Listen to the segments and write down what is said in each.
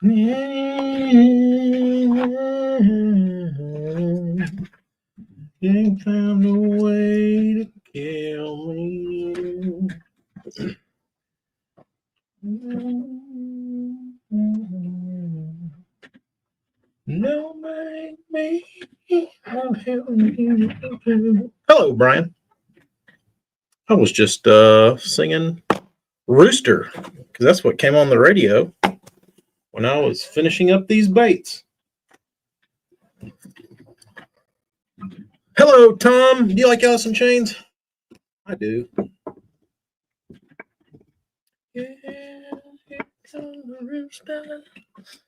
Ain't found a way to kill me. No, make me. Hello, Brian. I was just singing Rooster because that's what came on the radio when I was finishing up these baits. Hello, Tom. Do you like Alice in Chains? I do.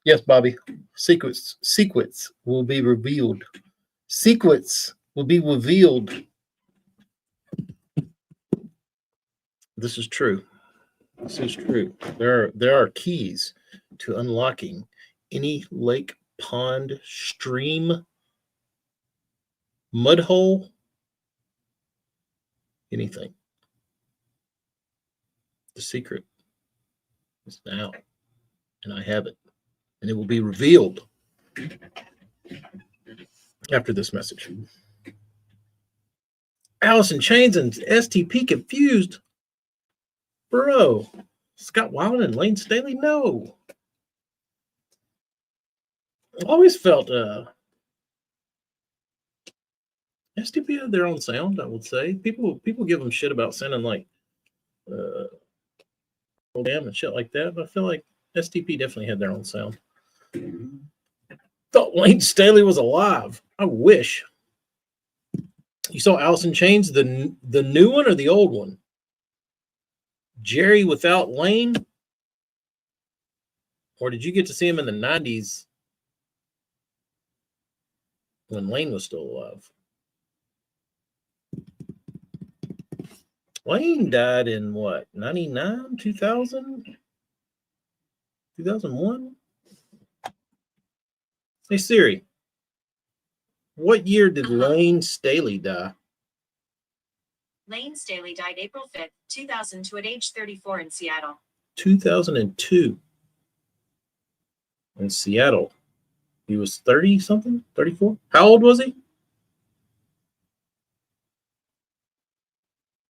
Yes, Bobby. Secrets will be revealed. Secrets will be revealed. This is true. This is true. There are keys to unlocking any lake, pond, stream, mud hole, anything. The secret is now, and I have it, and it will be revealed after this message. Alice in Chains and STP confused. Bro, Scott Weiland and Lane Staley? No. I always felt STP had their own sound, I would say. People give them shit about sounding like Damn and shit like that, but I feel like STP definitely had their own sound. Thought Lane Staley was alive. I wish. You saw Alice in Chains, the new one or the old one? Jerry without Lane? Or did you get to see him in the 90s when Lane was still alive? Lane died in what, 99, 2000, 2001? Hey, Siri, what year did Lane Staley die? Lane Staley died April 5th, 2002 at age 34 in Seattle. 2002 in Seattle. He was 30-something, 34? How old was he?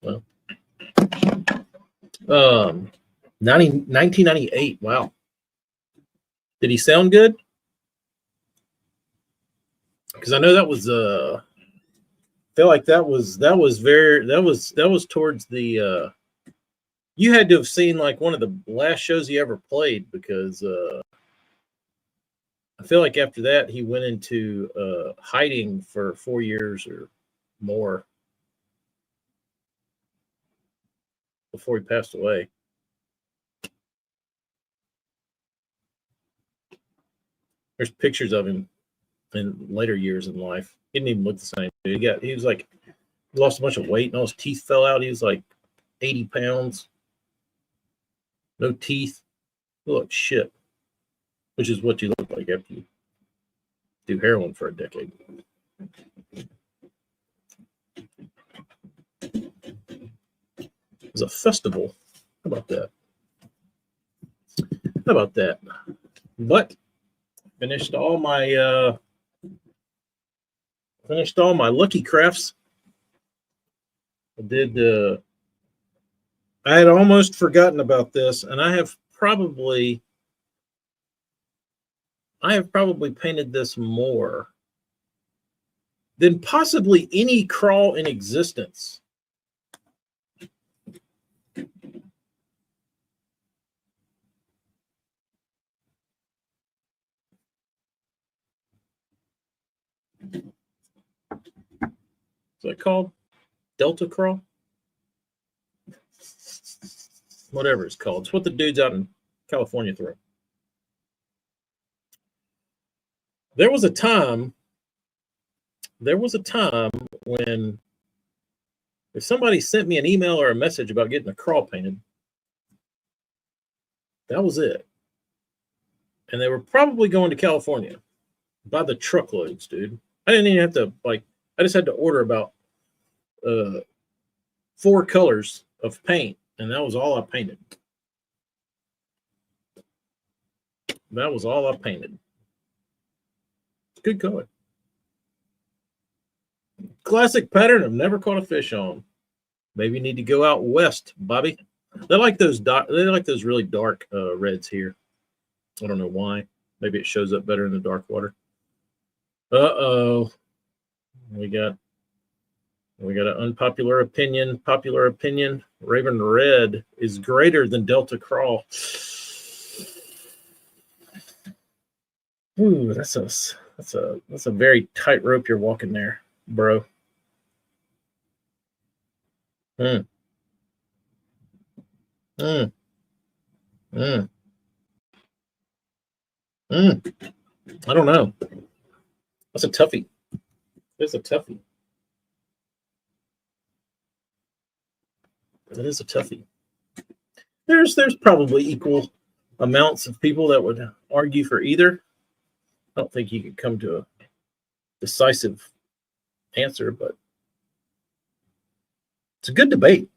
Well, 1998. Wow. Did he sound good? Because I know that was feel like that was towards the you had to have seen like one of the last shows he ever played, because I feel like after that he went into hiding for 4 years or more before he passed away. There's pictures of him in later years in life. He didn't even look the same. He was like, he lost a bunch of weight and all his teeth fell out. He was like 80 pounds. No teeth. He looked shit. Which is what you look like after you do heroin for a decade. It was a festival. How about that? How about that? But finished all my Lucky Crafts. I had almost forgotten about this, and I have probably painted this more than possibly any crawl in existence. Is that called Delta Crawl? Whatever it's called. It's what the dudes out in California throw. There was a time when if somebody sent me an email or a message about getting a crawl painted, that was it. And they were probably going to California by the truckloads, dude. I didn't even have to, I just had to order about 4 colors of paint, and that was all I painted. That was all I painted. Good color. Classic pattern I've never caught a fish on. Maybe you need to go out west, Bobby. They like those really dark reds here. I don't know why. Maybe it shows up better in the dark water. Uh-oh. We got an unpopular opinion. Popular opinion. Raven red is greater than Delta crawl. Ooh, that's a very tight rope you're walking there, bro. Mm. Mm. Mm. Mm. I don't know. That's a toughie. It's a toughie. It is a toughie. There's probably equal amounts of people that would argue for either. I don't think you could come to a decisive answer, but it's a good debate.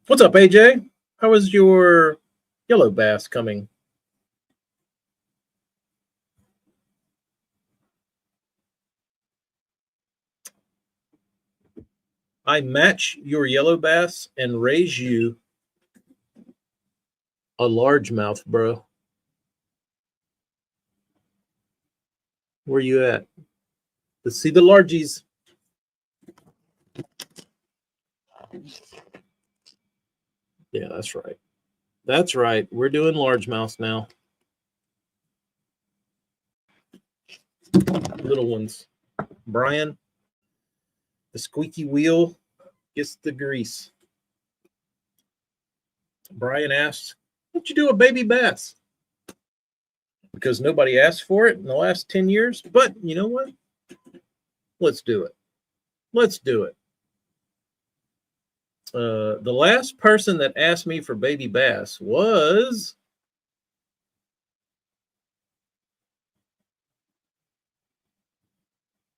What's up, AJ? How is your yellow bass coming? I match your yellow bass and raise you a largemouth, bro. Where you at? Let's see the largies. Yeah, that's right. That's right. We're doing largemouths now. Little ones. Brian, the squeaky wheel gets the grease. Brian asks, what'd you do a baby bass? Because nobody asked for it in the last 10 years. But you know what? Let's do it. Let's do it. The last person that asked me for baby bass was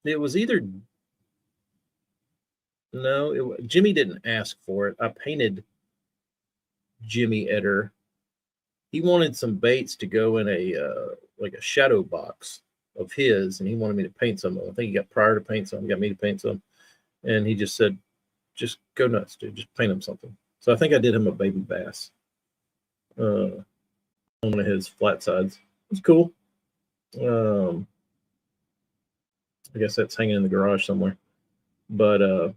it was either no, Jimmy didn't ask for it. I painted Jimmy Etter. He wanted some baits to go in a like a shadow box of his, and he wanted me to paint some. I think he got Pryor to paint some, got me to paint some, and he just said, "Just go nuts, dude. Just paint him something." So I think I did him a baby bass on one of his flat sides. It's cool. I guess that's hanging in the garage somewhere. But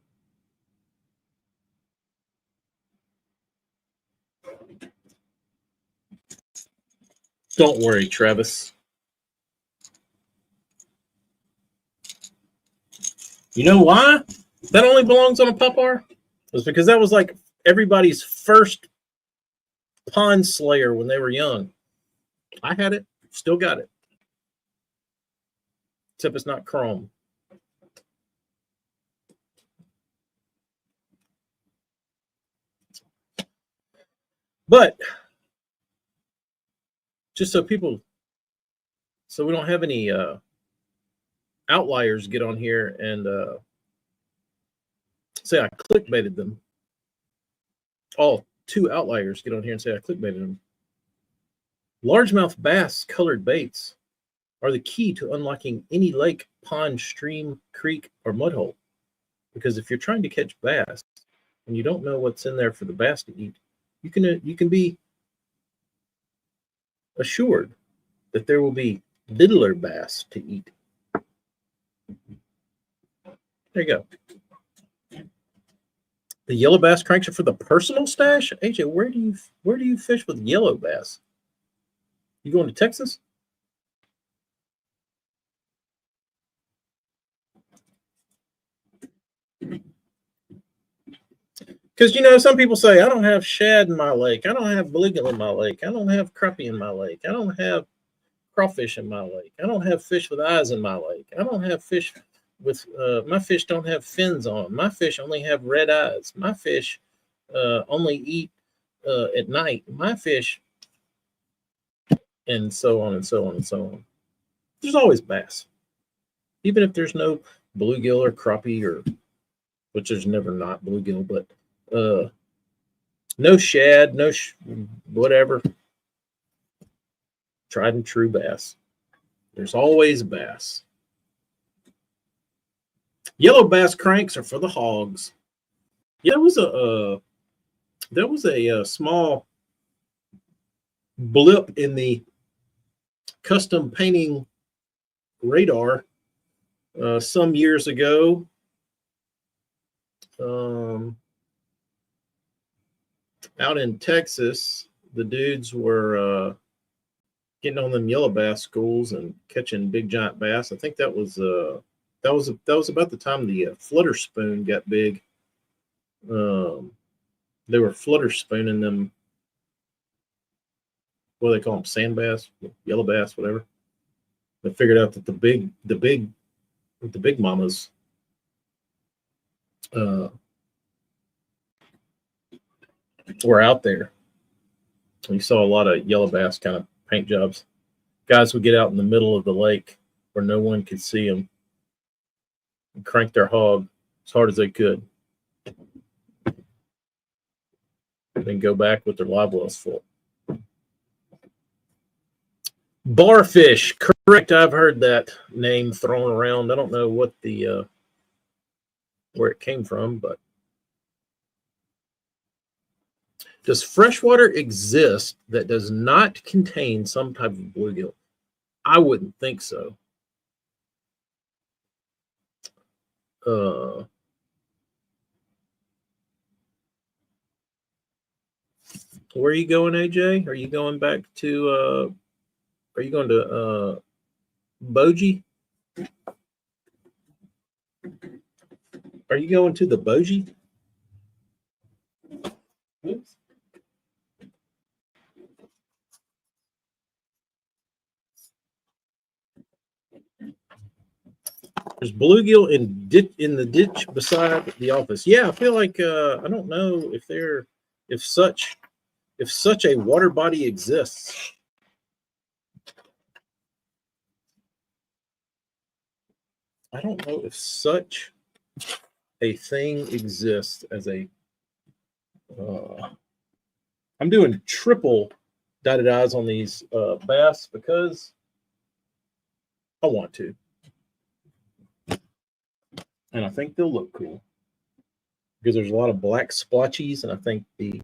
don't worry, Travis. You know why that only belongs on a Popar? It's because that was like everybody's first pond slayer when they were young. I had it, still got it. Except it's not chrome. But just so we don't have any outliers get on here and say I clickbaited them. All 2 outliers get on here and say I clickbaited them. Largemouth bass colored baits are the key to unlocking any lake, pond, stream, creek, or mud hole. Because if you're trying to catch bass and you don't know what's in there for the bass to eat, you can be assured that there will be littler bass to eat. There you go. The yellow bass cranks are for the personal stash. AJ, where do you fish with yellow bass? You going to Texas? Because, some people say, I don't have shad in my lake. I don't have bluegill in my lake. I don't have crappie in my lake. I don't have crawfish in my lake. I don't have fish with eyes in my lake. I don't have fish with, my fish don't have fins on them. My fish only have red eyes. My fish only eat at night. My fish, and so on and so on and so on. There's always bass. Even if there's no bluegill or crappie, or which there's never not bluegill, but no shad, no whatever. Tried and true bass. There's always bass. Yellow bass cranks are for the hogs. Yeah, there was a small blip in the custom painting radar some years ago. Out in Texas, the dudes were getting on them yellow bass schools and catching big giant bass. I think that was about the time the flutter spoon got big. They were flutter spooning them. What do they call them? Sand bass, yellow bass, whatever. They figured out that the big mamas were out there. You saw a lot of yellow bass kind of paint jobs. Guys would get out in the middle of the lake where no one could see them and crank their hog as hard as they could. Then go back with their live wells full. Barfish, correct. I've heard that name thrown around. I don't know what the where it came from, but does freshwater exist that does not contain some type of bluegill? I wouldn't think so. Where are you going, AJ? Are you going back to are you going to Bogie? Are you going to the Bogie? Oops. There's bluegill in the ditch beside the office. Yeah, I feel like I don't know if such a water body exists. I don't know if such a thing exists as a. I'm doing triple dotted I's on these bass because I want to. And I think they'll look cool because there's a lot of black splotchies, and I think the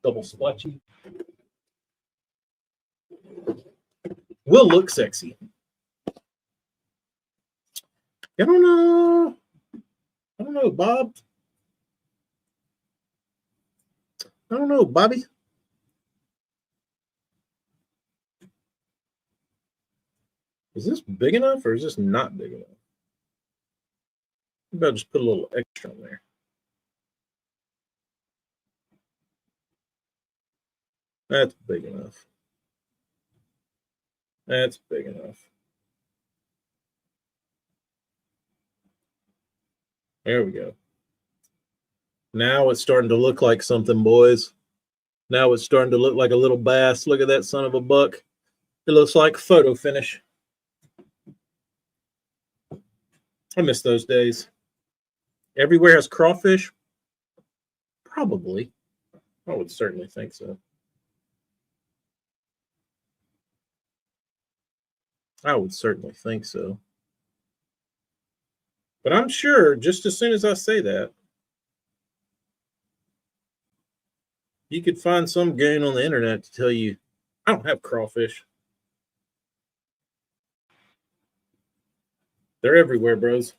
double splotchy will look sexy. I don't know, Bob. I don't know, Bobby. Is this big enough or is this not big enough? Maybe I'll just put a little extra on there. That's big enough. That's big enough. There we go. Now it's starting to look like something, boys. Now it's starting to look like a little bass. Look at that son of a buck. It looks like photo finish. I miss those days. Everywhere has crawfish? Probably. I would certainly think so. I would certainly think so. But I'm sure just as soon as I say that, you could find some game on the internet to tell you, I don't have crawfish. They're everywhere, bros.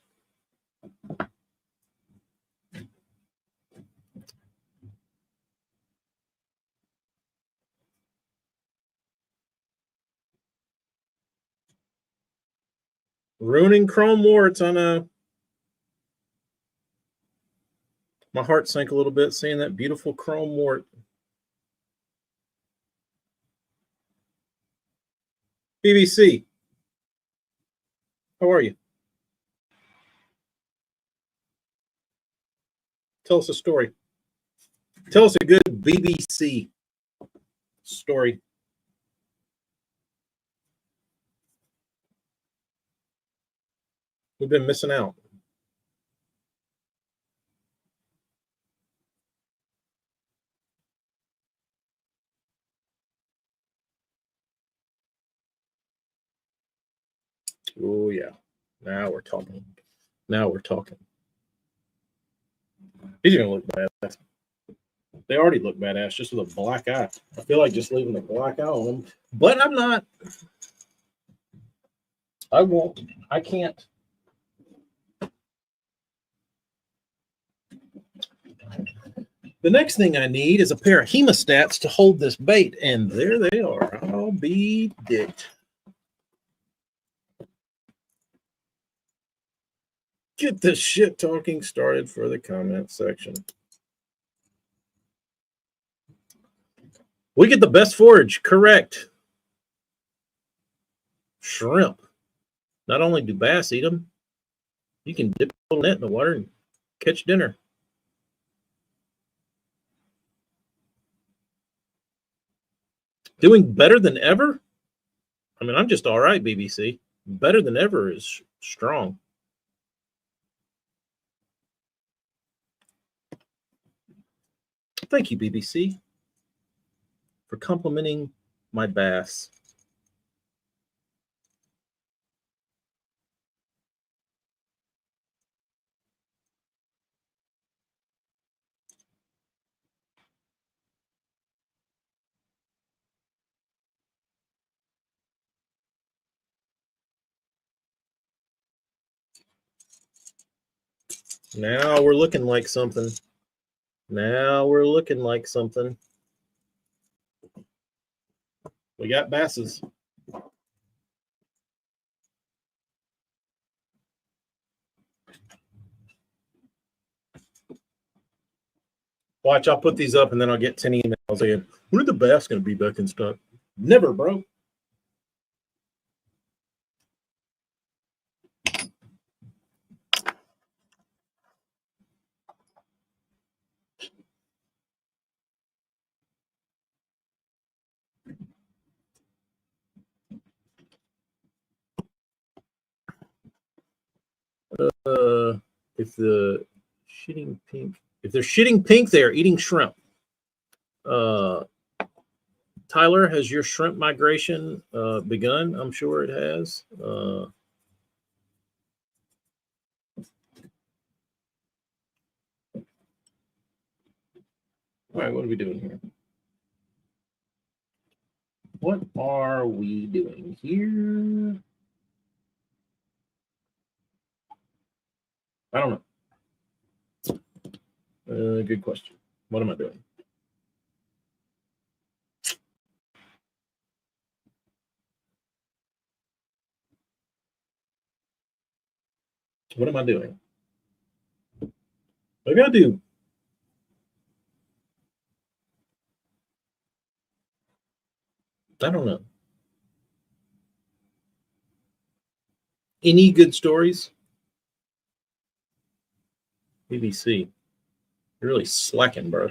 Ruining chrome warts, I know. My heart sank a little bit seeing that beautiful chrome wart. BBC, how are you? Tell us a story. Tell us a good BBC story. We've been missing out. Oh yeah. Now we're talking. Now we're talking. These are gonna look badass. They already look badass just with a black eye. I feel like just leaving a black eye on them, but I'm not. I won't. I can't. The next thing I need is a pair of hemostats to hold this bait, and there they are. I'll be dicked. Get this shit talking started for the comment section. We get the best forage, correct. Shrimp. Not only do bass eat them, you can dip a little net in the water and catch dinner. Doing better than ever? I mean, I'm just all right, BBC. Better than ever is strong. Thank you, BBC, for complimenting my bass. Now we're looking like something. Now we're looking like something. We got basses. Watch, I'll put these up and then I'll get 10 emails saying, when are the bass going to be back in stock? Never, bro. If the shitting pink, if they're shitting pink, they are eating shrimp. Tyler, has your shrimp migration begun? I'm sure it has. All right, what are we doing here? What are we doing here? I don't know. Good question. What am I doing? What am I doing? Maybe I do. I don't know. Any good stories? BBC. You're really slacking, bro.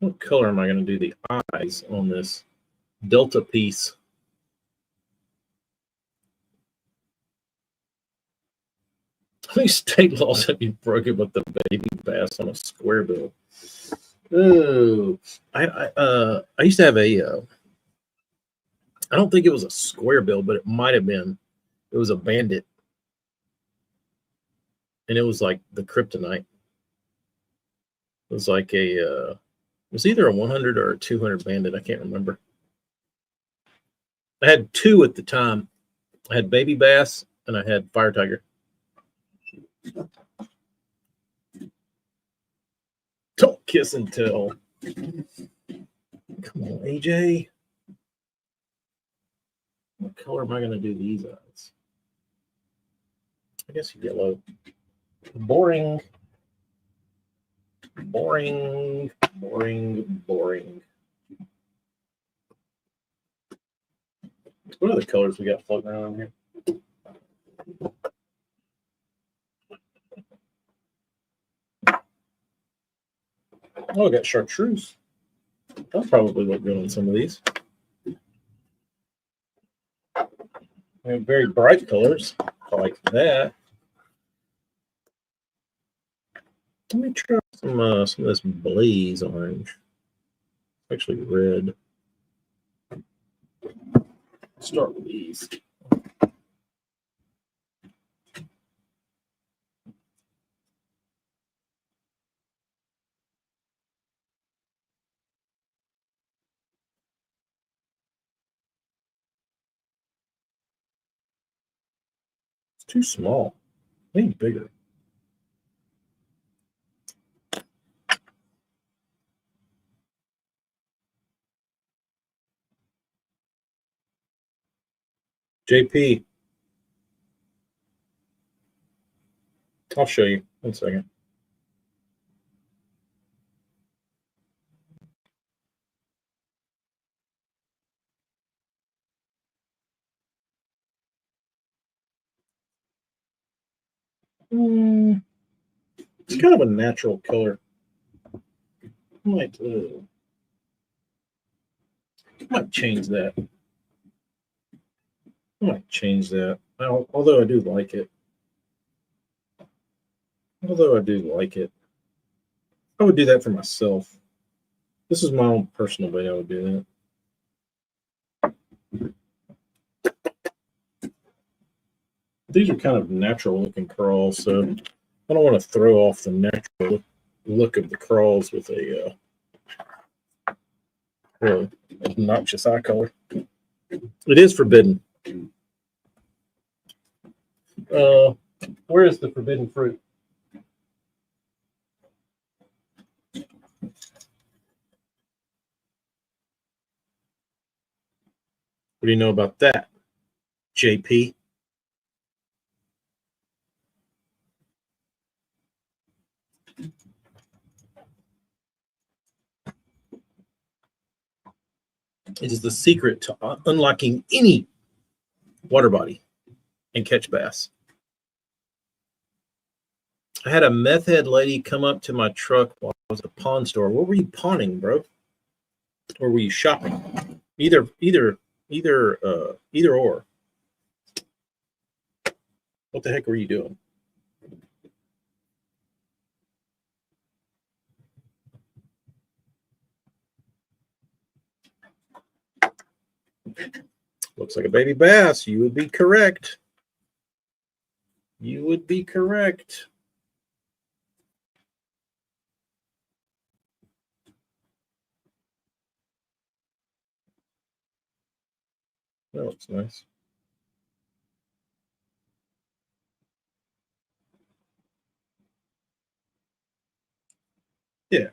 What color am I going to do the eyes on this Delta piece? How many state laws have you broken with the baby bass on a square bill? Oh, I used to have a. I don't think it was a square bill, but it might have been. It was a bandit, and it was like the kryptonite. It was like a. It was either a 100 or a 200 bandit. I can't remember. I had two at the time. I had baby bass and I had fire tiger. Don't kiss and tell. Come on, AJ. What color am I going to do these eyes? I guess yellow. Boring. Boring. Boring. Boring. What are the colors we got floating around here? Oh, I got chartreuse. That'll probably look good on some of these. We have very bright colors. I like that. Let me try some of this blaze orange. Actually red. Let's start with these. It's too small. I need bigger. JP. I'll show you. 1 second. It's kind of a natural color. I might change that. Although I do like it. I would do that for myself. This is my own personal way I would do that. These are kind of natural looking crawls, so I don't want to throw off the natural look of the crawls with a really obnoxious eye color. It is forbidden. Where is the forbidden fruit? What do you know about that, JP? It is the secret to unlocking any water body and catch bass. I had a meth head lady come up to my truck while I was at the pawn store. What were you pawning, bro? Or were you shopping? Either or. What the heck were you doing? Looks like a baby bass. You would be correct. You would be correct. That looks nice. Yeah,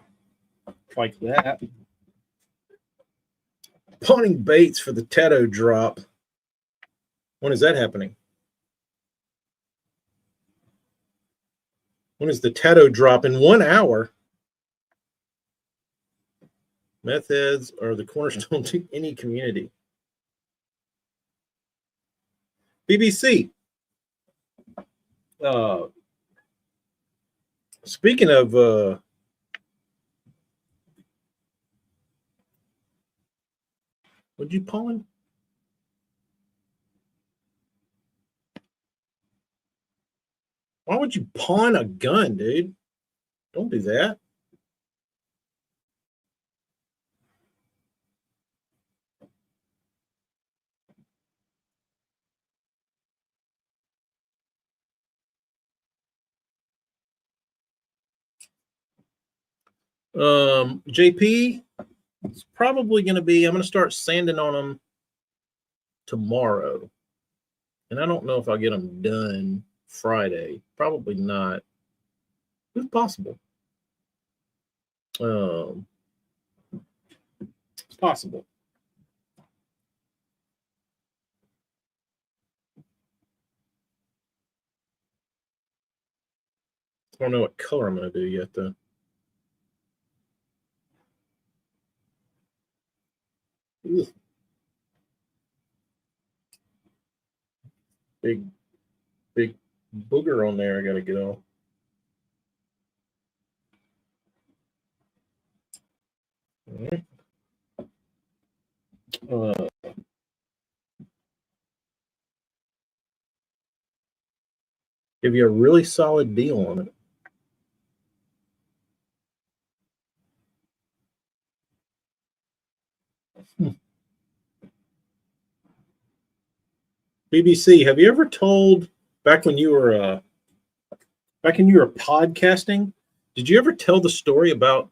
like that. Pawning baits for the Tato drop. When is that happening? When is the Tato drop? In 1 hour? Meth heads are the cornerstone to any community. BBC. Speaking of what'd you pawn? Why would you pawn a gun, dude? Don't do that. JP, it's probably going to be, I'm going to start sanding on them tomorrow. And I don't know if I'll get them done Friday. Probably not. It's possible. It's possible. I don't know what color I'm going to do yet, though. Ugh. Big booger on there I got to get off. All right. Give you a really solid deal on it. BBC, have you ever told back when you were podcasting? Did you ever tell the story about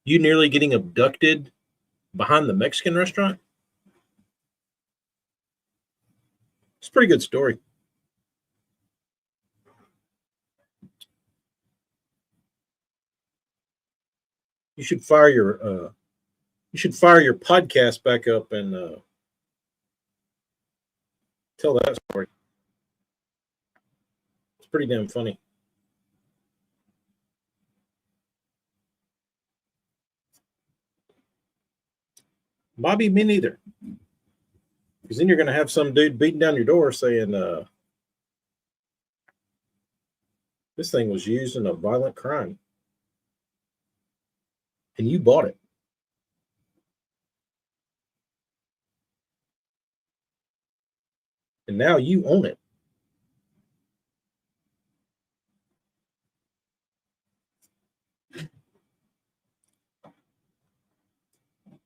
you nearly getting abducted behind the Mexican restaurant? It's a pretty good story. You should fire your podcast back up and tell that story. It's pretty damn funny. Bobby, me neither. Because then you're going to have some dude beating down your door saying, this thing was used in a violent crime. And you bought it. And now you own it.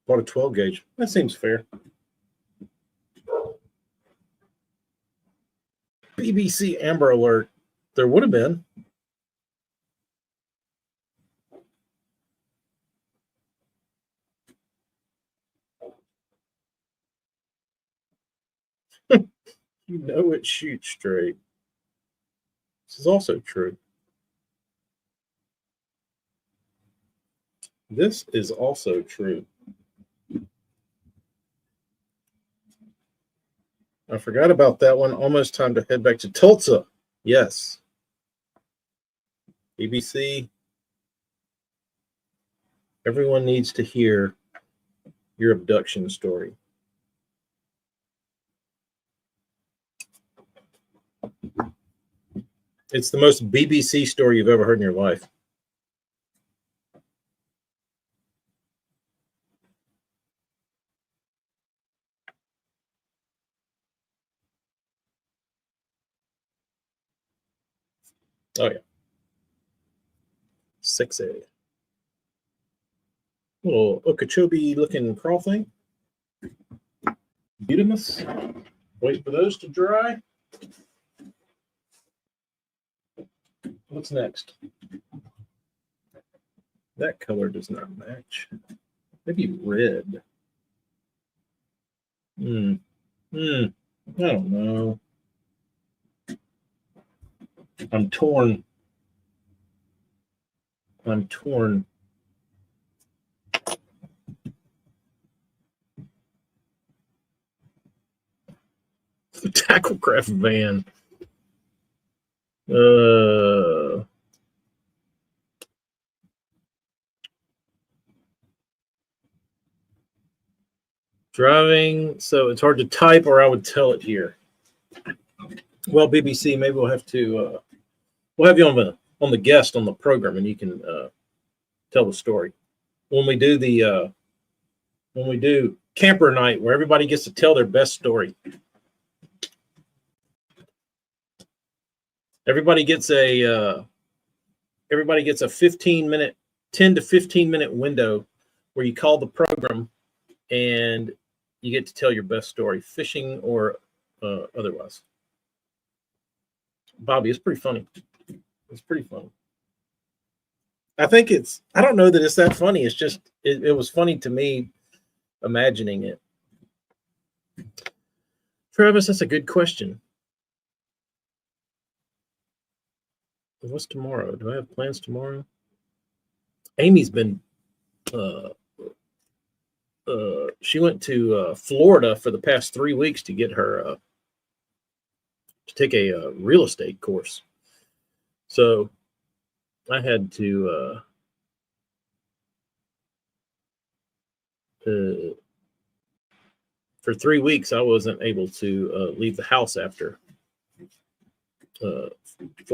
Bought a 12 gauge. That seems fair. BBC Amber Alert. There would have been. You know it shoots straight. This is also true. This is also true. I forgot about that one. Almost time to head back to Tulsa. Yes. BBC. Everyone needs to hear your abduction story. It's the most BBC story you've ever heard in your life. Oh, yeah. Sexy. Little Okeechobee looking crawl thing. Butamus. Wait for those to dry. What's next? That color does not match. Maybe red. I don't know. I'm torn. The Tacklecraft van. Driving, so it's hard to type, or I would tell it here. Well, BBC, maybe we'll have to we'll have you on the guest on the program, and you can tell the story when we do camper night, where everybody gets to tell their best story. Everybody gets a 10 to 15 minute window where you call the program and you get to tell your best story, fishing or otherwise. Bobby, it's pretty funny. It's pretty funny. I don't know that it's that funny. It's just, it was funny to me imagining it. Travis, that's a good question. What's tomorrow? Do I have plans tomorrow? Amy's been, she went to Florida for the past 3 weeks to get her, to take a real estate course. So I had to, for 3 weeks, I wasn't able to leave the house after 4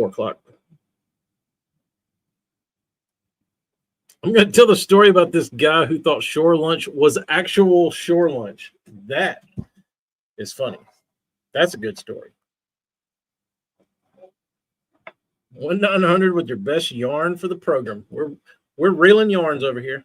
o'clock. I'm going to tell the story about this guy who thought shore lunch was actual shore lunch. That is funny. That's a good story. 1-900 with your best yarn for the program. We're reeling yarns over here.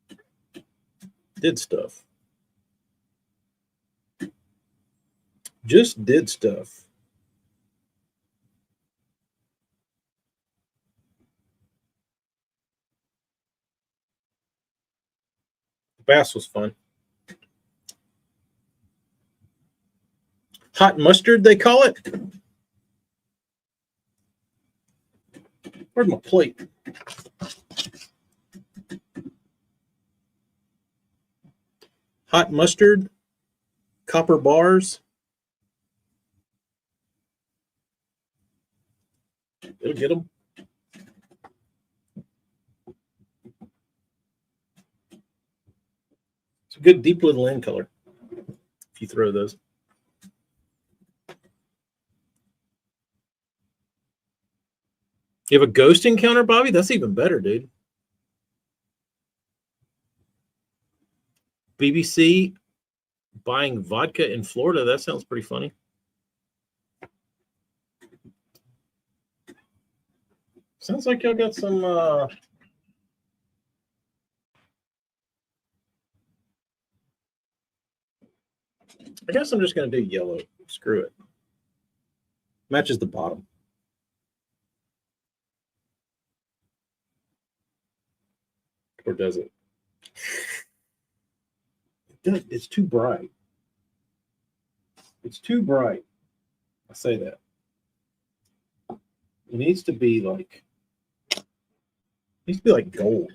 Did stuff. Just did stuff. Bass was fun. Hot mustard, they call it. Where's my plate? Hot mustard, copper bars. It'll get them. It's a good deep little end color if you throw those. You have a ghost encounter, Bobby? That's even better, dude. BBC buying vodka in Florida. That sounds pretty funny. Sounds like y'all got some I guess I'm just going to do yellow. Screw it. Matches the bottom. Or does it? It's too bright. It's too bright. I say that. It needs to be like gold.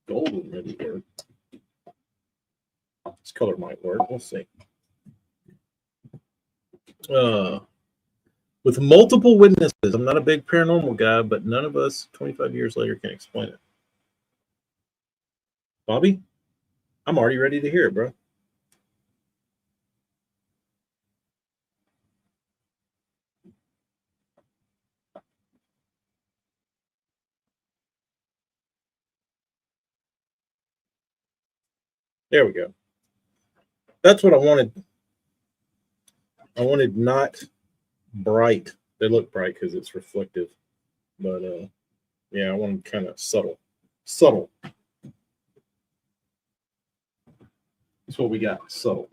Gold would really work. This color might work. We'll see. With multiple witnesses. I'm not a big paranormal guy, but none of us 25 years later can explain it. Bobby, I'm already ready to hear it, bro. There we go. That's what I wanted. I wanted not bright. They look bright because it's reflective. But yeah, I wanted kind of subtle. Subtle. That's what we got. Subtle.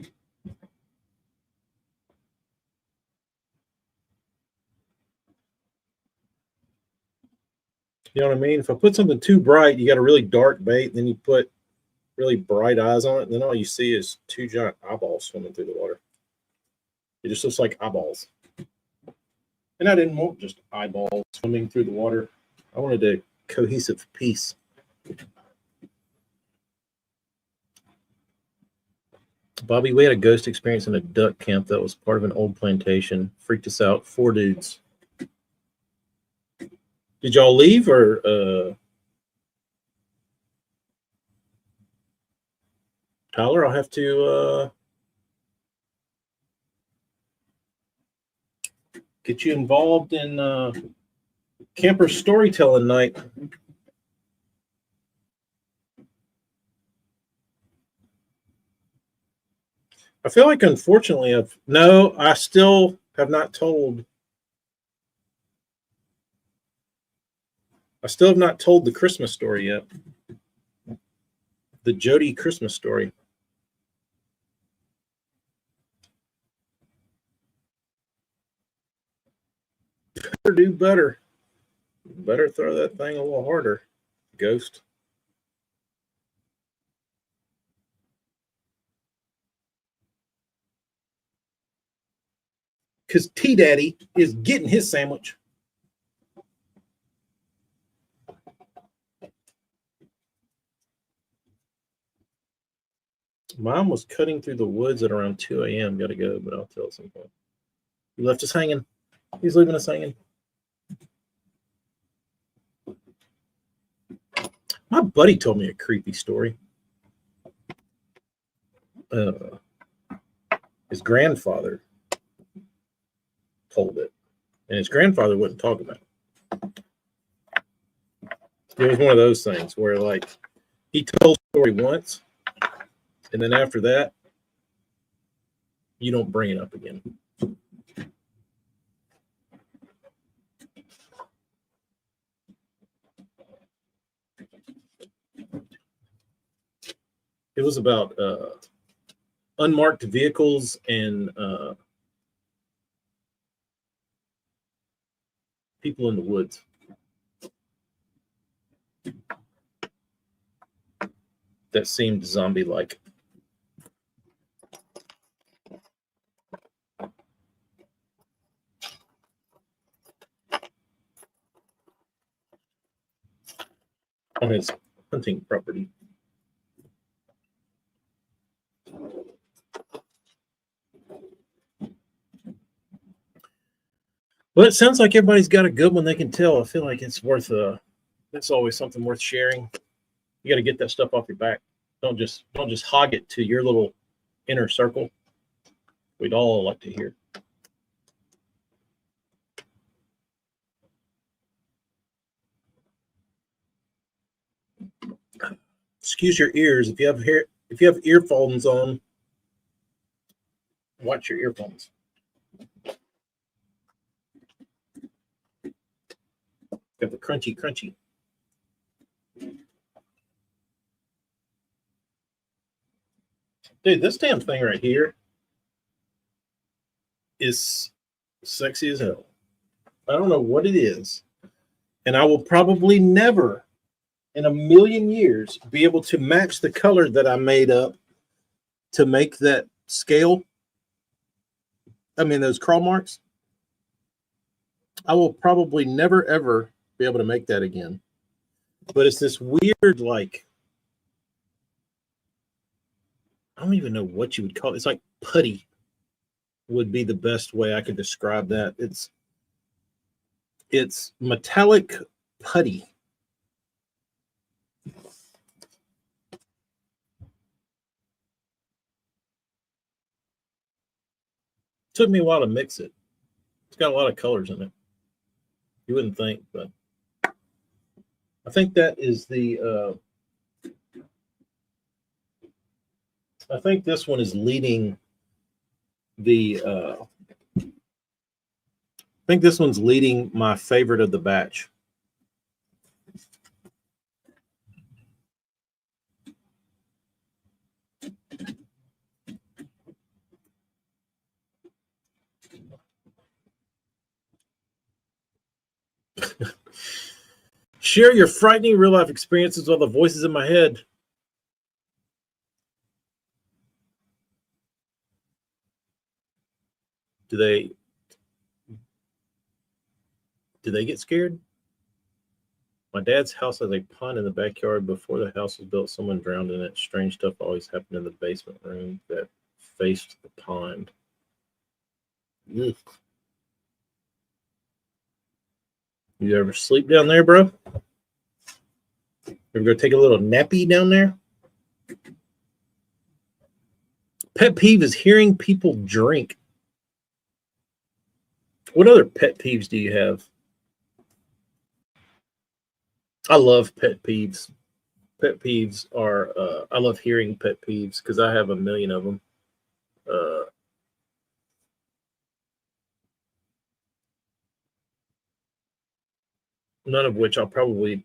You know what I mean? If I put something too bright, you got a really dark bait, then you put really bright eyes on it, and then all you see is two giant eyeballs swimming through the water. It just looks like eyeballs. And I didn't want just eyeballs swimming through the water. I wanted a cohesive piece. Bobby, we had a ghost experience in a duck camp that was part of an old plantation. Freaked us out. 4 dudes. Did y'all leave or Tyler, I'll have to get you involved in camper storytelling night. I feel like, unfortunately, I still have not told. I still have not told the Christmas story yet. The Jody Christmas story. Better do better. Better throw that thing a little harder, Ghost. Because T-Daddy is getting his sandwich. Mom was cutting through the woods at around 2 a.m. Got to go, but I'll tell at some point. He left us hanging. He's leaving us hanging. My buddy told me a creepy story. His grandfather told it, and his grandfather wouldn't talk about it. It was one of those things where, like, he told the story once, and then after that, you don't bring it up again. It was about unmarked vehicles and people in the woods. That seemed zombie-like. On his hunting property. Well, it sounds like everybody's got a good one they can tell. I feel like it's worth that's always something worth sharing. You got to get that stuff off your back. Don't just hog it to your little inner circle. We'd all like to hear. Excuse your ears. If you have earphones on, watch your earphones. Got the crunchy. Dude, this damn thing right here is sexy as hell. I don't know what it is. And I will probably never in a million years be able to match the color that I made up to make that scale. I mean, those crawl marks. I will probably never, ever be able to make that again. But it's this weird, like, I don't even know what you would call it. It's like putty would be the best way I could describe that. It's metallic putty. Took me a while to mix it. It's got a lot of colors in it. You wouldn't think, but I think that is the I think this one is leading the I think this one's leading my favorite of the batch. Share your frightening real life experiences with all the voices in my head. Do they get scared? My dad's house has a pond in the backyard. Before the house was built, someone drowned in it. Strange stuff always happened in the basement room that faced the pond. Ugh. You ever sleep down there, bro? Ever go take a little nappy down there? Pet peeve is hearing people drink. What other pet peeves do you have? I love pet peeves. Pet peeves are, I love hearing pet peeves because I have a million of them. None of which I'll probably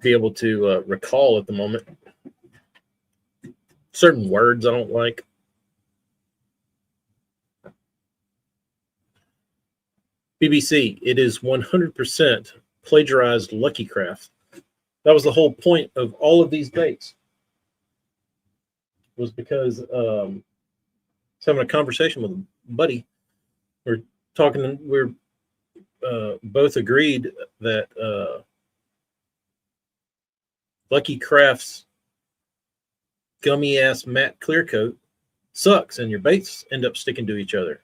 be able to recall at the moment. Certain words I don't like. BBC, it is 100% plagiarized Lucky Craft. That was the whole point of all of these baits. Was because I was having a conversation with a buddy. We're both agreed that Lucky Craft's gummy ass matte clear coat sucks and your baits end up sticking to each other.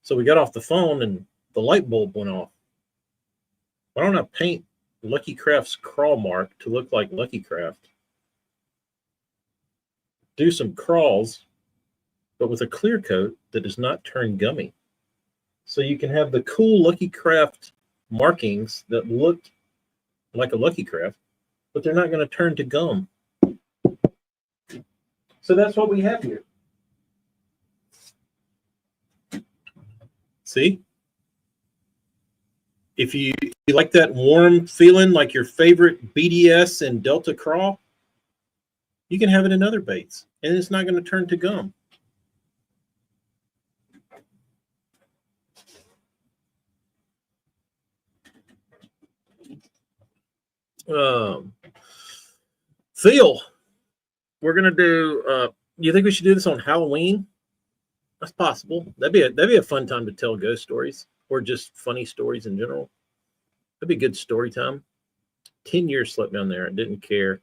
So we got off the phone and the light bulb went off. Why don't I paint Lucky Craft's crawl mark to look like Lucky Craft? Do some crawls, but with a clear coat that does not turn gummy. So you can have the cool Lucky Craft markings that look like a Lucky Craft, but they're not going to turn to gum. So that's what we have here. See? If you like that warm feeling, like your favorite BDS and Delta Craw, you can have it in other baits, and it's not going to turn to gum. Phil, we're going to do, you think we should do this on Halloween? That's possible. That'd be a fun time to tell ghost stories or just funny stories in general. That'd be a good story time. 10 years slept down there and didn't care.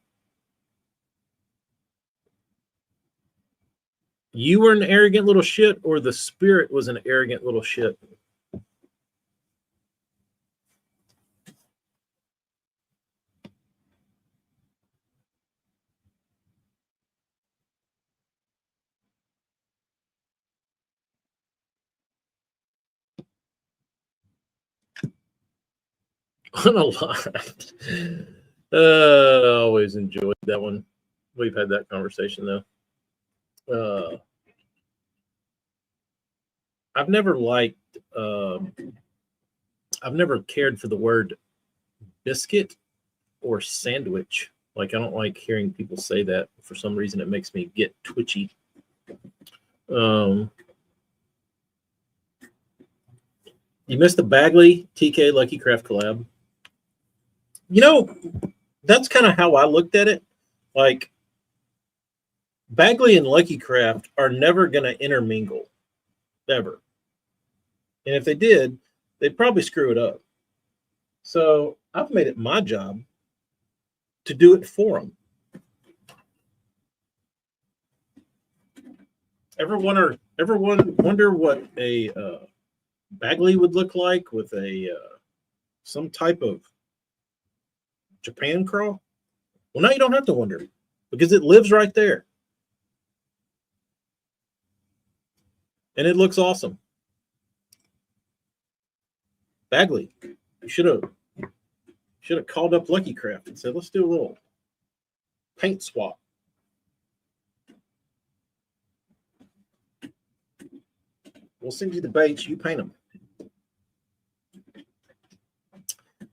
You were an arrogant little shit, or the spirit was an arrogant little shit? Unalive. I always enjoyed that one. We've had that conversation though. I've never liked. I've never cared for the word biscuit or sandwich. Like, I don't like hearing people say that. For some reason, it makes me get twitchy. You missed the Bagley TK Lucky Craft collab. You know, that's kind of how I looked at it. Like, Bagley and Lucky Craft are never going to intermingle, ever. And if they did, they'd probably screw it up. So I've made it my job to do it for them. Everyone wonder what a Bagley would look like with a some type of Japan crawl? Well, now you don't have to wonder, because it lives right there. And it looks awesome. Bagley, you should have called up Lucky Craft and said, let's do a little paint swap. We'll send you the baits, you paint them.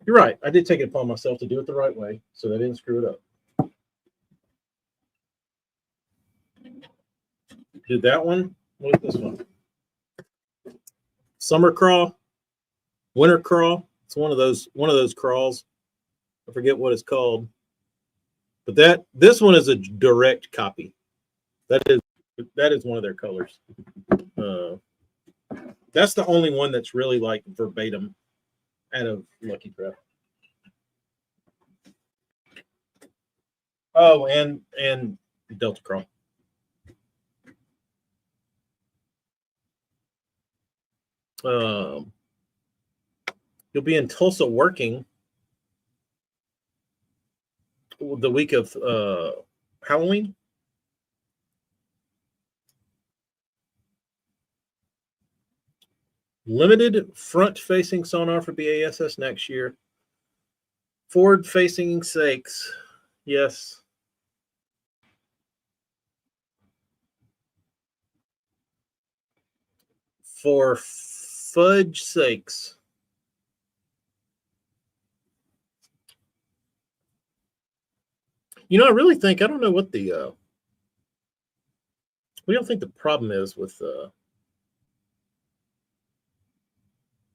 You're right. I did take it upon myself to do it the right way, so they didn't screw it up. Did that one. What is this one? Summer craw, winter craw. It's one of those crawls. I forget what it's called, but this one is a direct copy. That is one of their colors. That's the only one that's really like verbatim out of Lucky Craft. Oh, and Delta Crawl. You'll be in Tulsa working the week of Halloween. Limited front-facing sonar for BASS next year. Forward-facing sakes, yes. For fudge sakes. You know, I really think, I don't know what the, we don't think the problem is with,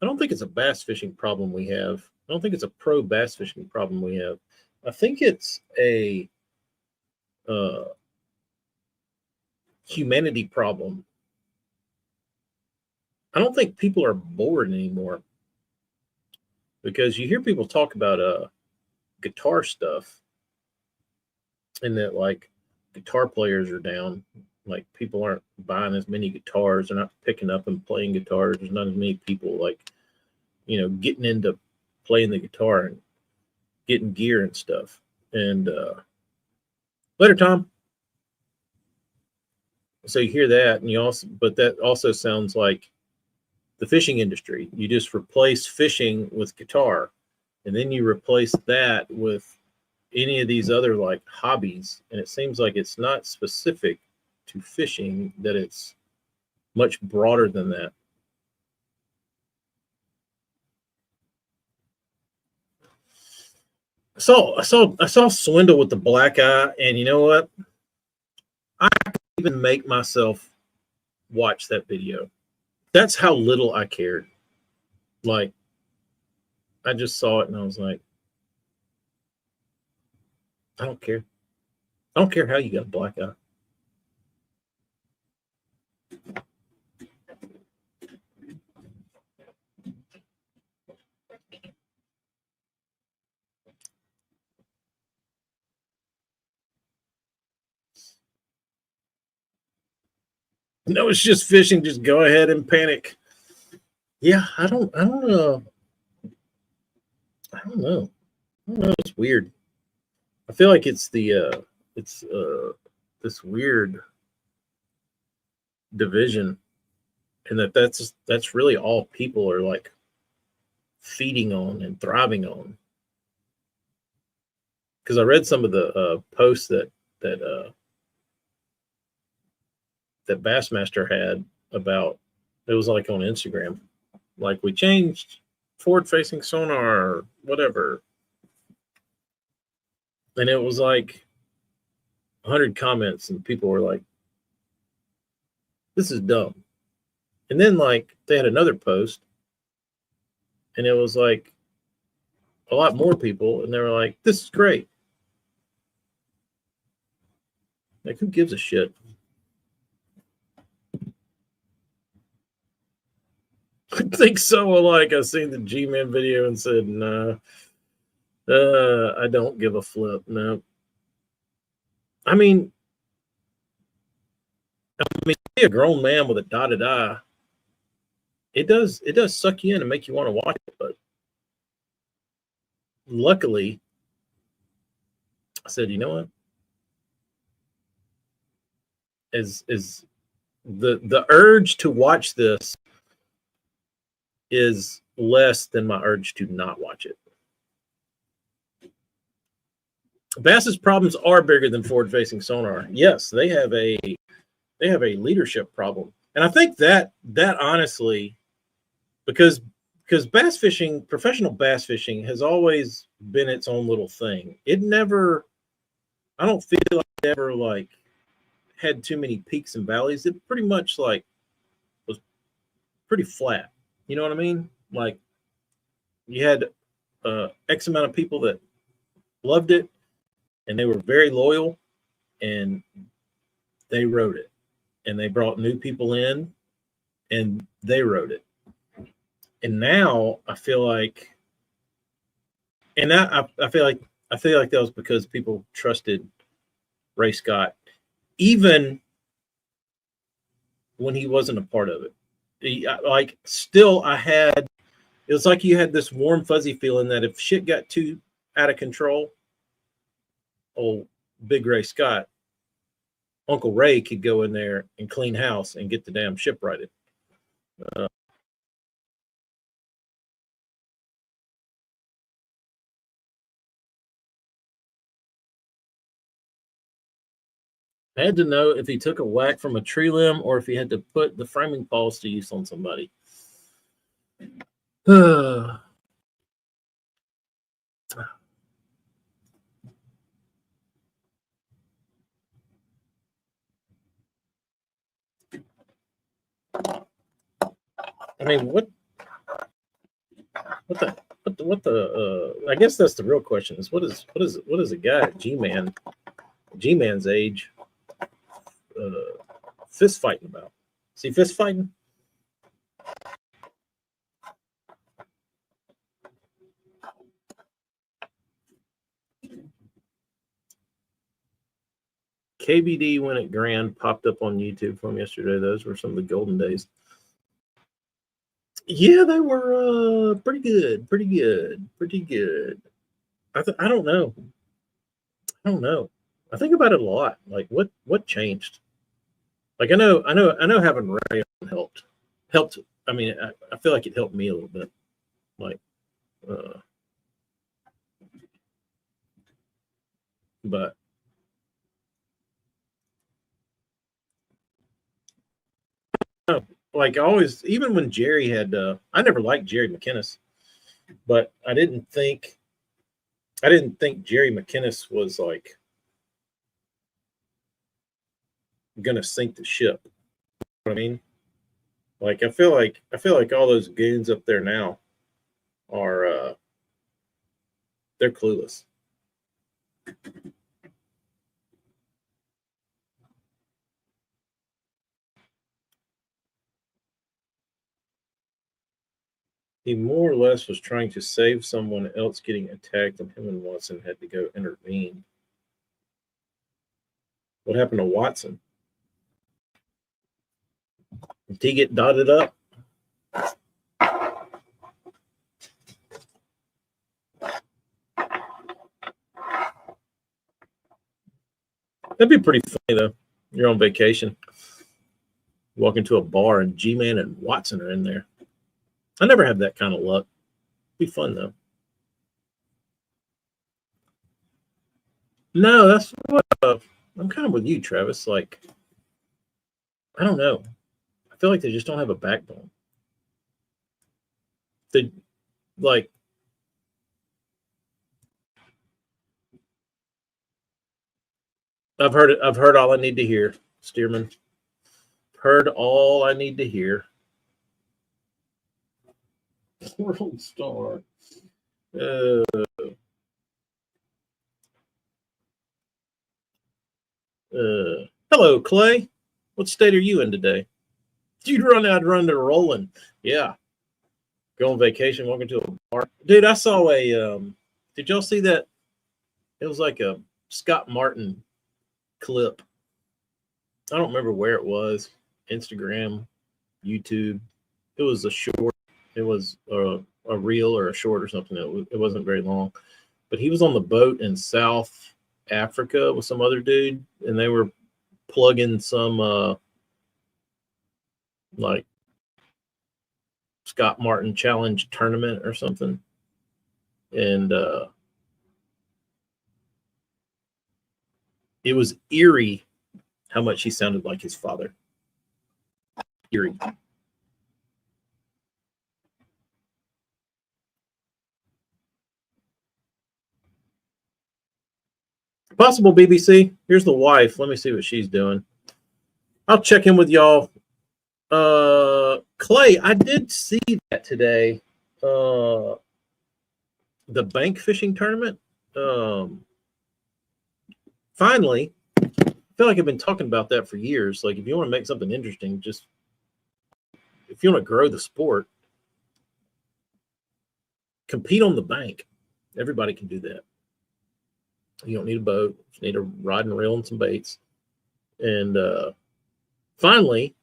I don't think it's a bass fishing problem we have. I don't think it's a pro bass fishing problem we have. I think it's a humanity problem. I don't think people are bored anymore, because you hear people talk about guitar stuff, and that like guitar players are down. Like, people aren't buying as many guitars. They're not picking up and playing guitars. There's not as many people like, you know, getting into playing the guitar and getting gear and stuff. And later, Tom. So you hear that, and but that also sounds like the fishing industry. You just replace fishing with guitar, and then you replace that with any of these other like hobbies. And it seems like it's not specific to fishing, that it's much broader than that. I saw Swindle with the black eye, and you know what? I could even make myself watch that video. That's how little I cared. Like, I just saw it and I was like, I don't care. I don't care how you got a black eye. No, it's just fishing. Just go ahead and panic. Yeah, I don't know. I don't know. I don't know. It's weird. I feel like it's this weird division, and that's really all people are like feeding on and thriving on. Because I read some of the posts that that Bassmaster had about, it was like on Instagram, like we changed forward facing sonar or whatever, and it was like 100 comments and people were like, this is dumb. And then like they had another post and it was like a lot more people and they were like, this is great. Like, who gives a shit? I think so. Like, I seen the G-Man video and said, nah, I don't give a flip. No. I mean, see a grown man with a dotted eye, it does suck you in and make you want to watch it. But luckily, I said, you know what? Is the urge to watch this is less than my urge to not watch it. Bass's problems are bigger than forward-facing sonar. Yes, they have a leadership problem, and I think that honestly, because bass fishing, professional bass fishing, has always been its own little thing. It never, I don't feel like it ever like had too many peaks and valleys. It pretty much like was pretty flat. You know what I mean? Like, you had X amount of people that loved it, and they were very loyal, and they wrote it, and they brought new people in, and they wrote it. And now I feel like, and I feel like that was because people trusted Ray Scott, even when he wasn't a part of it. Like, still, it was like you had this warm, fuzzy feeling that if shit got too out of control, old Big Ray Scott, Uncle Ray could go in there and clean house and get the damn ship righted. I had to know if he took a whack from a tree limb or if he had to put the framing paws to use on somebody. I mean, what the I guess that's the real question is what is a guy at G-Man's age fist fighting about? Is he fist fighting? KBD went at Grand popped up on YouTube from yesterday. Those were some of the golden days. Yeah, they were pretty good. I don't know. I think about it a lot. Like, what changed? Like, I know having Ray on helped. I mean, I feel like it helped me a little bit. Like, but like always, even when Jerry had, I never liked Jerry McInnes, but I didn't think I didn't think Jerry McInnes was like gonna sink the ship. You know what I mean? Like I feel like all those goons up there now are they're clueless. He more or less was trying to save someone else getting attacked, and him and Watson had to go intervene. What happened to Watson? Did he get dotted up? That'd be pretty funny though. You're on vacation, walk into a bar, and G-Man and Watson are in there. I never had that kind of luck. Be fun though. No, that's what I'm kind of with you, Travis. Like, I don't know. I feel like they just don't have a backbone. They like I've heard it. I've heard all I need to hear, Stearman. Heard all I need to hear. World Star. Hello, Clay. What state are you in today? I'd run to Rolling. Yeah. Go on vacation, walking to a bar. Dude, I saw a did y'all see that? It was like a Scott Martin clip. I don't remember where it was. Instagram, YouTube. It was a short. It was a reel or a short or something. It wasn't very long. But he was on the boat in South Africa with some other dude, and they were plugging some like Scott Martin Challenge tournament or something. And it was eerie how much he sounded like his father. Eerie. Possible BBC. Here's the wife. Let me see what she's doing. I'll check in with y'all. Clay, I did see that today. The bank fishing tournament. Finally, I feel like I've been talking about that for years. Like, if you want to make something interesting, just if you want to grow the sport, compete on the bank. Everybody can do that. You don't need a boat. You just need a rod and reel and some baits. And finally,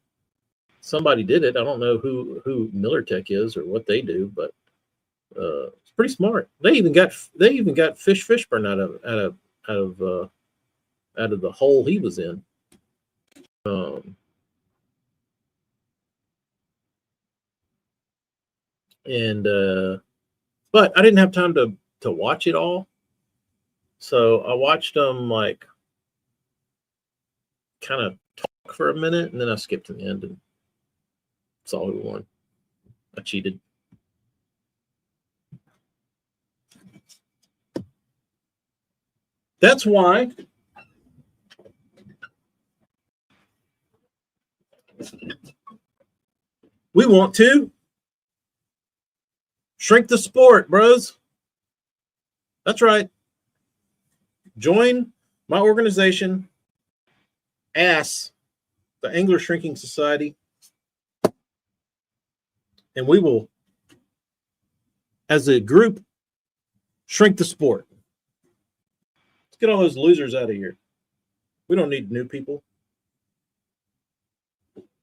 somebody did it. I don't know who Miller Tech is or what they do, but it's pretty smart. They even got Fish Fishburne out of the hole he was in. But I didn't have time to watch it all, so I watched them like kind of talk for a minute, and then I skipped to the end and saw who won. I cheated. That's why we want to shrink the sport, bros. That's right. Join my organization, ASS, the Angler Shrinking Society, and we will, as a group, shrink the sport. Let's get all those losers out of here. We don't need new people.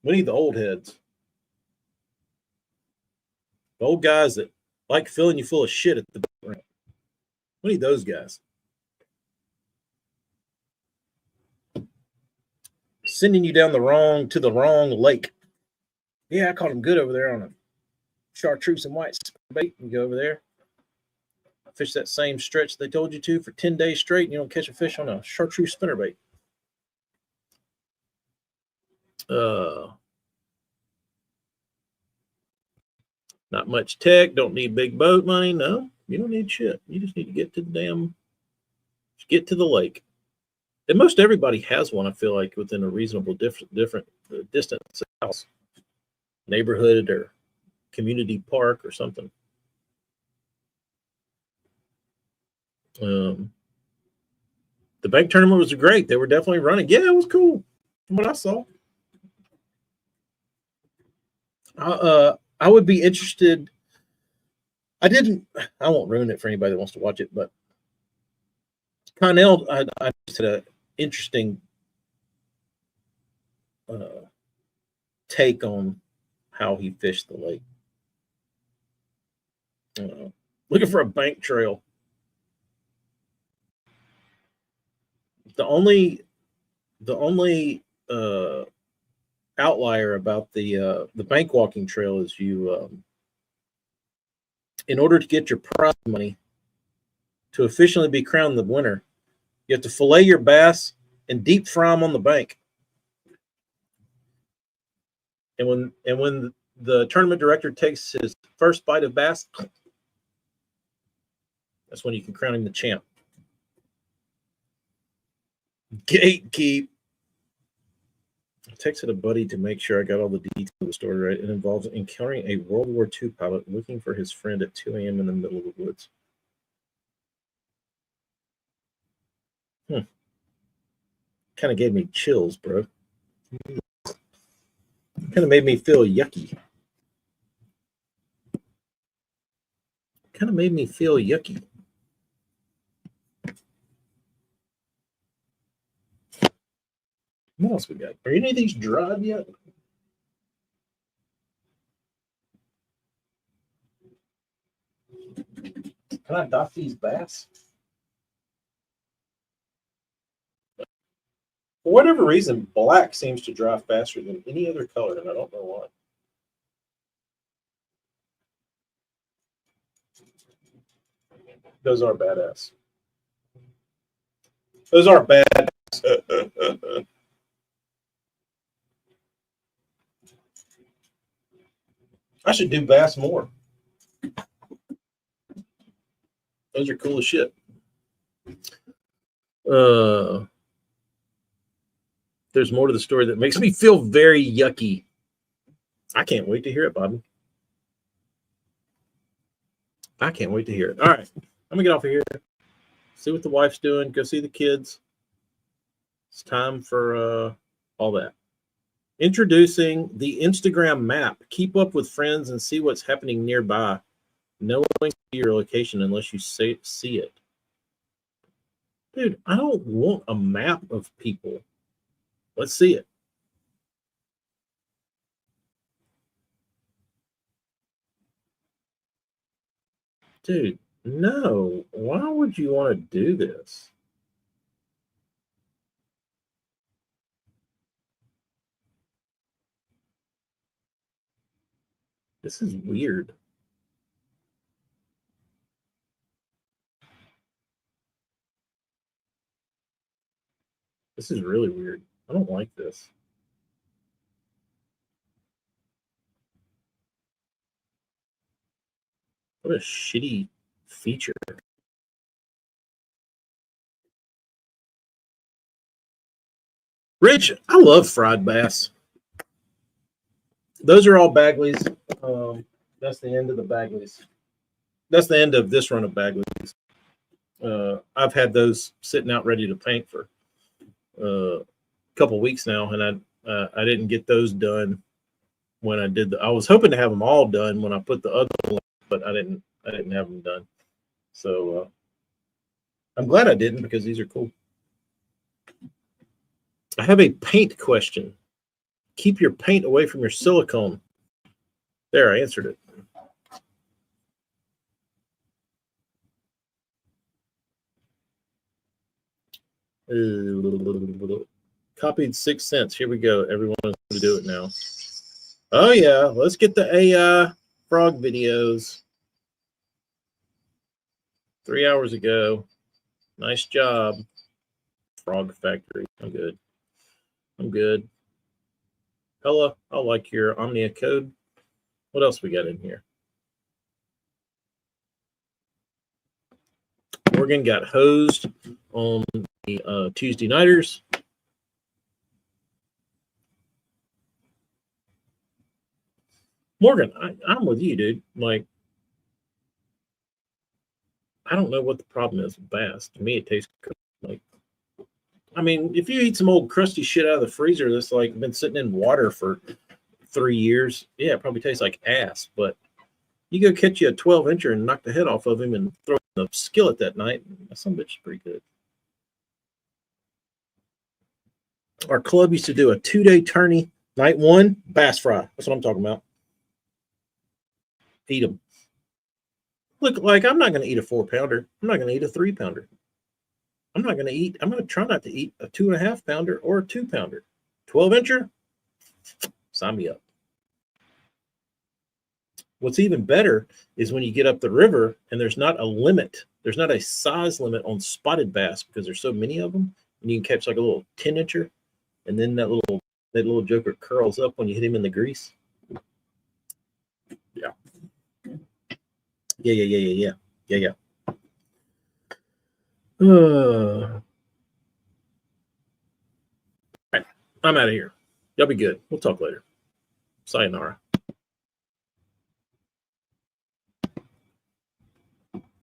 We need the old heads. The old guys that like filling you full of shit at the ramp. We need those guys. Sending you down to the wrong lake. Yeah, I caught him good over there on a chartreuse and white bait. You go over there, fish that same stretch they told you to for 10 days straight, and you don't catch a fish on a chartreuse spinnerbait. Not much tech, don't need big boat money, no. You don't need shit. You just need to get to get to the lake. And most everybody has one, I feel like, within a reasonable different distance of the house, neighborhood, or community park or something. The bank tournament was great. They were definitely running. Yeah, it was cool from what I saw. I would be interested. I won't ruin it for anybody that wants to watch it, but Connell, I just had an interesting take on how he fished the lake. Looking for a bank trail. The only outlier about the bank walking trail is you, in order to get your prize money to officially be crowned the winner, you have to fillet your bass and deep fry them on the bank. And when the tournament director takes his first bite of bass, that's when you can crown him the champ. Gatekeep. I texted a buddy to make sure I got all the details of the story right. It involves encountering a World War II pilot looking for his friend at 2 a.m. in the middle of the woods. Kind of gave me chills, bro. Kind of made me feel yucky. What else we got? Are any of these dried yet? Can I dock these bass? For whatever reason, black seems to dry faster than any other color, and I don't know why. Those are badass. Those are bad. I should do bass more. Those are cool as shit. There's more to the story that makes me feel very yucky. I can't wait to hear it, Bobby. I can't wait to hear it. All right. I'm going to get off of here. See what the wife's doing. Go see the kids. It's time for all that. Introducing the Instagram map. Keep up with friends and see what's happening nearby. No one can see your location unless you see it. Dude, I don't want a map of people. Let's see it. Dude, no. Why would you want to do this? This is weird. This is really weird. I don't like this. What a shitty feature. Rich, I love fried bass. Those are all Bagleys. That's the end of the Bagleys. That's the end of this run of Bagleys. I've had those sitting out ready to paint for a couple weeks now, and I didn't get those done when I did. I was hoping to have them all done when I put the other one, but I didn't have them done. So I'm glad I didn't, because these are cool. I have a paint question. Keep your paint away from your silicone. There, I answered it. Copied 6 cents. Here we go. Everyone is going to do it now. Oh, yeah. Let's get the AI frog videos. 3 hours ago. Nice job. Frog Factory. I'm good. Hella, I like your Omnia code. What else we got in here? Morgan got hosed on the Tuesday nighters. Morgan, I'm with you, dude. Like, I don't know what the problem is with bass. To me, it tastes good. Like, I mean, if you eat some old crusty shit out of the freezer that's like been sitting in water for 3 years, yeah, it probably tastes like ass. But you go catch you a 12-incher and knock the head off of him and throw it in the skillet that night, some bitch is pretty good. Our club used to do a 2-day tourney. Night 1, bass fry. That's what I'm talking about. Eat them. Look, like, I'm not going to eat a 4-pounder. I'm not going to eat a 3-pounder. I'm going to try not to eat a 2.5-pounder or a 2-pounder. 12-incher, sign me up. What's even better is when you get up the river and there's not a limit. There's not a size limit on spotted bass because there's so many of them. And you can catch like a little 10-incher. And then that little joker curls up when you hit him in the grease. Yeah. Yeah. Right. I'm out of here. Y'all be good. We'll talk later. Sayonara.